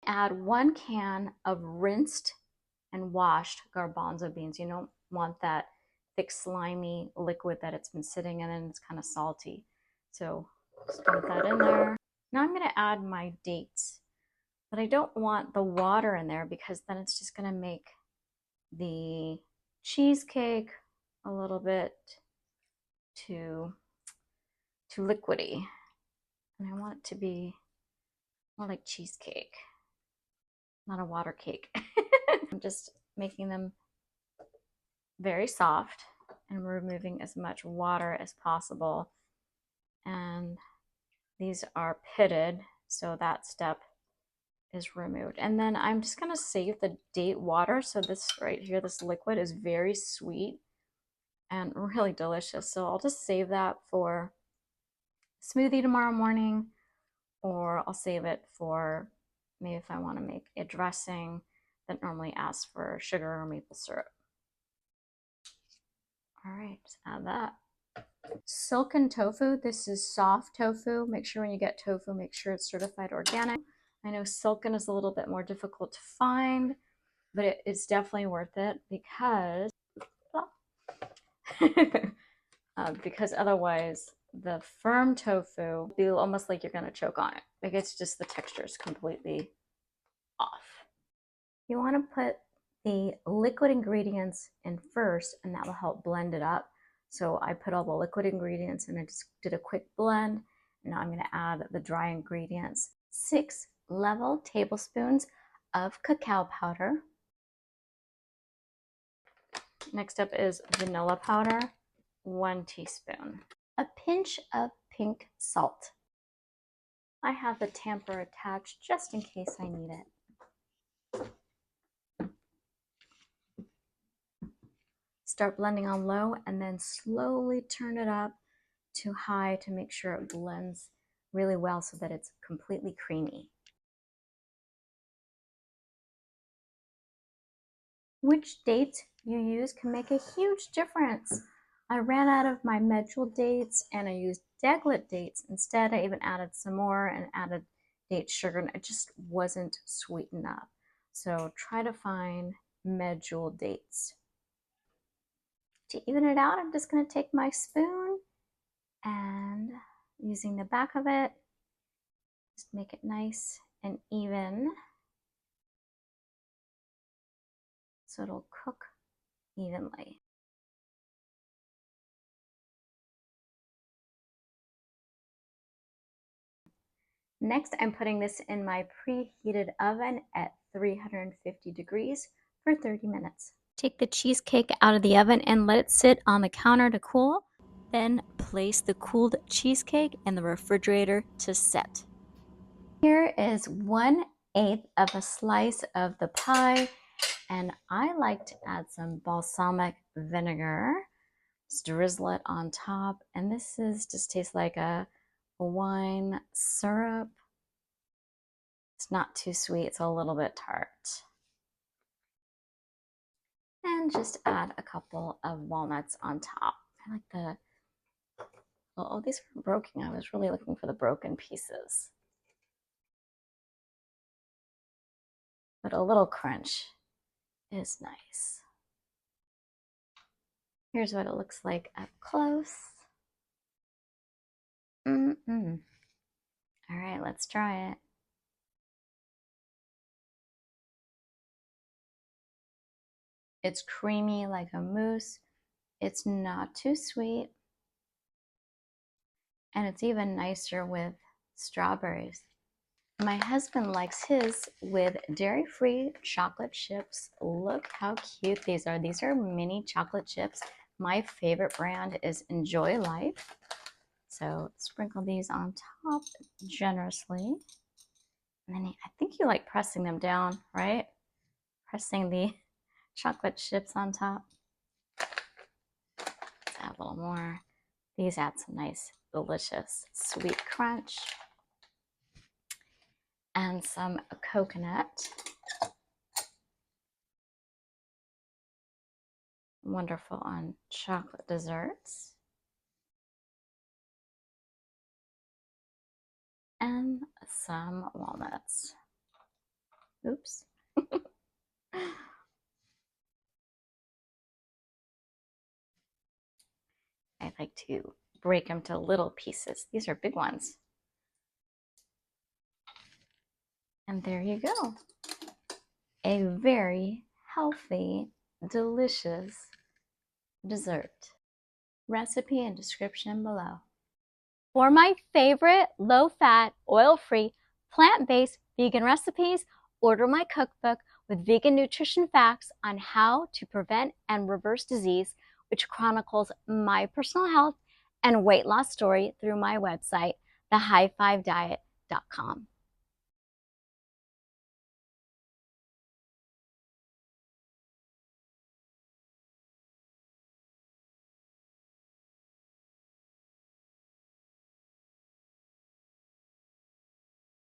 Add 1 can of rinsed and washed garbanzo beans. You don't want that thick, slimy liquid that it's been sitting in and it's kind of salty. So just dump that in there. Now I'm going to add my dates, but I don't want the water in there because then it's just going to make the cheesecake a little bit too liquidy. And I want it to be more like cheesecake, not a water cake. I'm just making them very soft and removing as much water as possible. And these are pitted, so that step is removed. And then I'm just gonna save the date water. So this right here, this liquid is very sweet and really delicious. So I'll just save that for smoothie tomorrow morning, or I'll save it for maybe if I want to make a dressing that normally asks for sugar or maple syrup. All right, just add that. Silken tofu. This is soft tofu. Make sure when you get tofu, make sure it's certified organic. I know silken is a little bit more difficult to find, but it's definitely worth it because because otherwise the firm tofu will be almost like you're going to choke on it. Like it's just the texture is completely off. You want to put the liquid ingredients in first, and that will help blend it up. So I put all the liquid ingredients and I just did a quick blend. And now I'm going to add the dry ingredients. 6 level tablespoons of cacao powder. Next up is vanilla powder, 1 teaspoon. A pinch of pink salt. I have the tamper attached just in case I need it. Start blending on low and then slowly turn it up to high to make sure it blends really well so that it's completely creamy. Which date you use can make a huge difference. I ran out of my Medjool dates and I used decadent dates. Instead, I even added some more and added date sugar, and it just wasn't sweet enough. So try to find Medjool dates. To even it out, I'm just going to take my spoon and using the back of it, just make it nice and even so it'll cook evenly. Next, I'm putting this in my preheated oven at 350 degrees for 30 minutes. Take the cheesecake out of the oven and let it sit on the counter to cool. Then place the cooled cheesecake in the refrigerator to set. Here is 1/8 of a slice of the pie, and I like to add some balsamic vinegar. Just drizzle it on top, and this is just tastes like a wine syrup. It's not too sweet, it's a little bit tart. And just add a couple of walnuts on top. I like the, oh, these are broken. I was really looking for the broken pieces. But a little crunch is nice. Here's what it looks like up close. All right, let's try it. It's creamy like a mousse. It's not too sweet. And it's even nicer with strawberries. My husband likes his with dairy-free chocolate chips. Look how cute these are. These are mini chocolate chips. My favorite brand is Enjoy Life. So sprinkle these on top generously. And then I think you like pressing them down, right? Pressing the chocolate chips on top. Let's add a little more. These add some nice, delicious sweet crunch. And some coconut. Wonderful on chocolate desserts. And some walnuts. Oops. I like to break them to little pieces. These are big ones. And there you go. A very healthy, delicious dessert. Recipe and description below. For my favorite low-fat, oil-free, plant-based vegan recipes, order my cookbook with vegan nutrition facts on how to prevent and reverse disease, which chronicles my personal health and weight loss story through my website, thehighfivediet.com.